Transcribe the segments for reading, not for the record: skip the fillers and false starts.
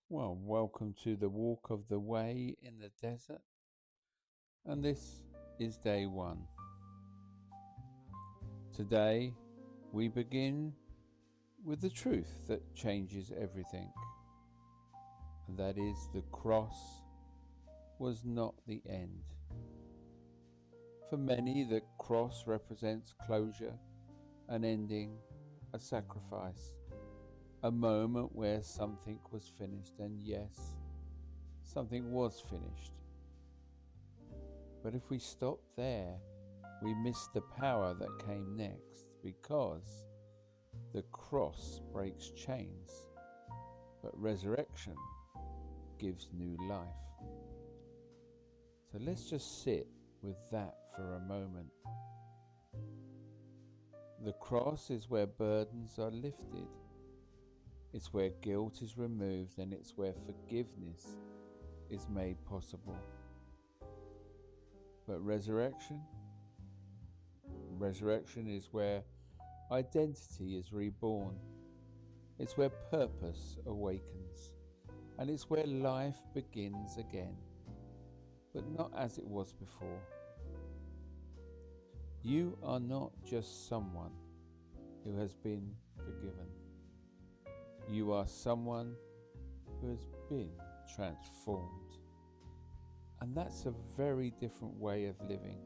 Well, welcome to the walk of the way in the desert, and this is day one. Today, we begin with the truth that changes everything, and that is the cross was not the end. For many, the cross represents closure, an ending, a sacrifice, a moment where something was finished, and yes, something was finished. But if we stop there, we miss the power that came next, because the cross breaks chains, but resurrection gives new life. So let's just sit with that for a moment. The cross is where burdens are lifted. It's where guilt is removed, and it's where forgiveness is made possible. But resurrection is where identity is reborn. It's where purpose awakens, and it's where life begins again, but not as it was before. You are not just someone who has been forgiven. You are someone who has been transformed. And that's a very different way of living.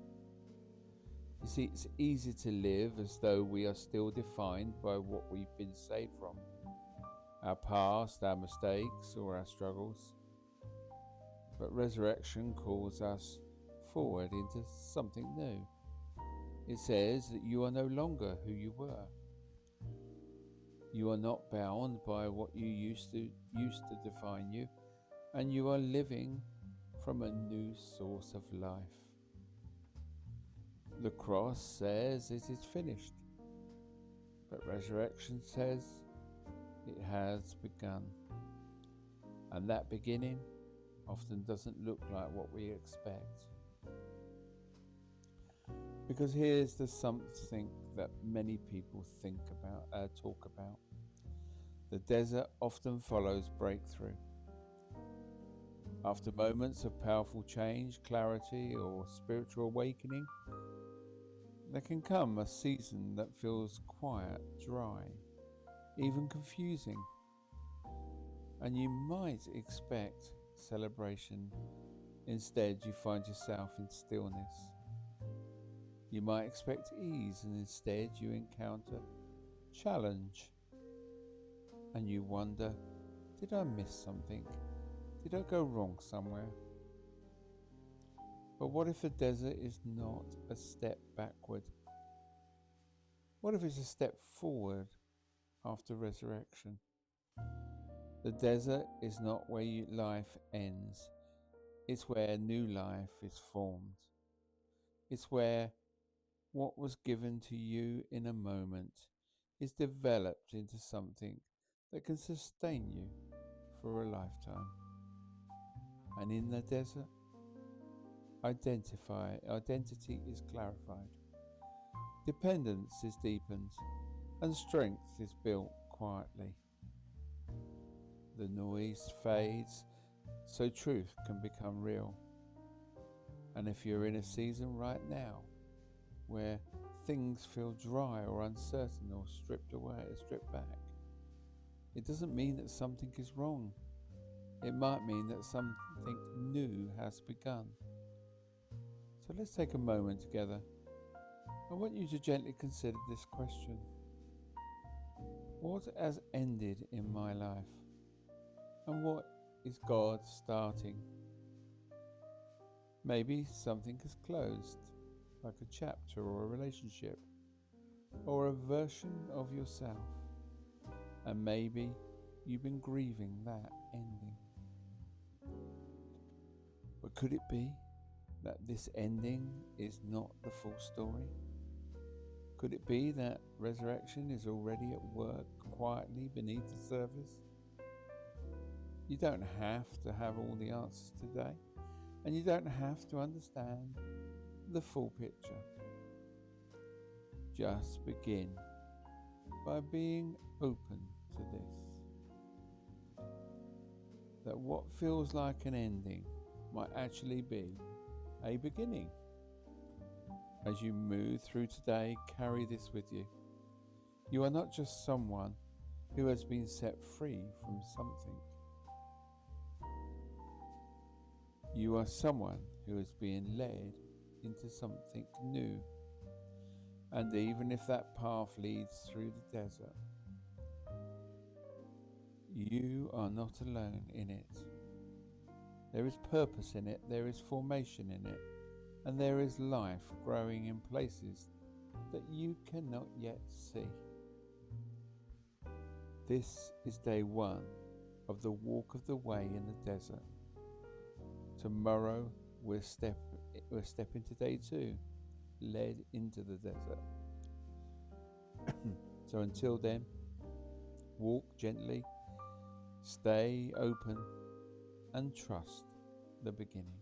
You see, it's easy to live as though we are still defined by what we've been saved from, our past, our mistakes, or our struggles. But resurrection calls us forward into something new. It says that you are no longer who you were. You are not bound by what you used to define you, and you are living from a new source of life. The cross says it is finished, but resurrection says it has begun. And that beginning often doesn't look like what we expect. Because here's the something that many people talk about. The desert often follows breakthrough. After moments of powerful change, clarity, or spiritual awakening, there can come a season that feels quiet, dry, even confusing. And you might expect celebration. Instead, you find yourself in stillness. You might expect ease, and instead you encounter challenge. And you wonder, did I miss something? Did I go wrong somewhere? But what if the desert is not a step backward? What if it's a step forward after resurrection? The desert is not where life ends. It's where new life is formed. It's where what was given to you in a moment is developed into something that can sustain you for a lifetime. And in the desert, identity is clarified, dependence is deepened, and strength is built quietly. The noise fades, so truth can become real. And if you're in a season right now where things feel dry or uncertain or stripped back, it doesn't mean that something is wrong. It might mean that something new has begun. So let's take a moment together. I want you to gently consider this question. What has ended in my life? And what is God starting? Maybe something has closed, like a chapter or a relationship, or a version of yourself. And maybe you've been grieving that ending. But could it be that this ending is not the full story? Could it be that resurrection is already at work quietly beneath the surface? You don't have to have all the answers today, and you don't have to understand the full picture. Just begin by being open to this. that what feels like an ending might actually be a beginning. As you move through today, carry this with you. You are not just someone who has been set free from something. You are someone who is being led into something new. And even if that path leads through the desert, you are not alone in it. There is purpose in it, there is formation in it, and there is life growing in places that you cannot yet see. This is day 1 of the walk of the way in the desert. Tomorrow we'll step into day 2, led into the desert. So until then, walk gently, stay open, and trust the beginning.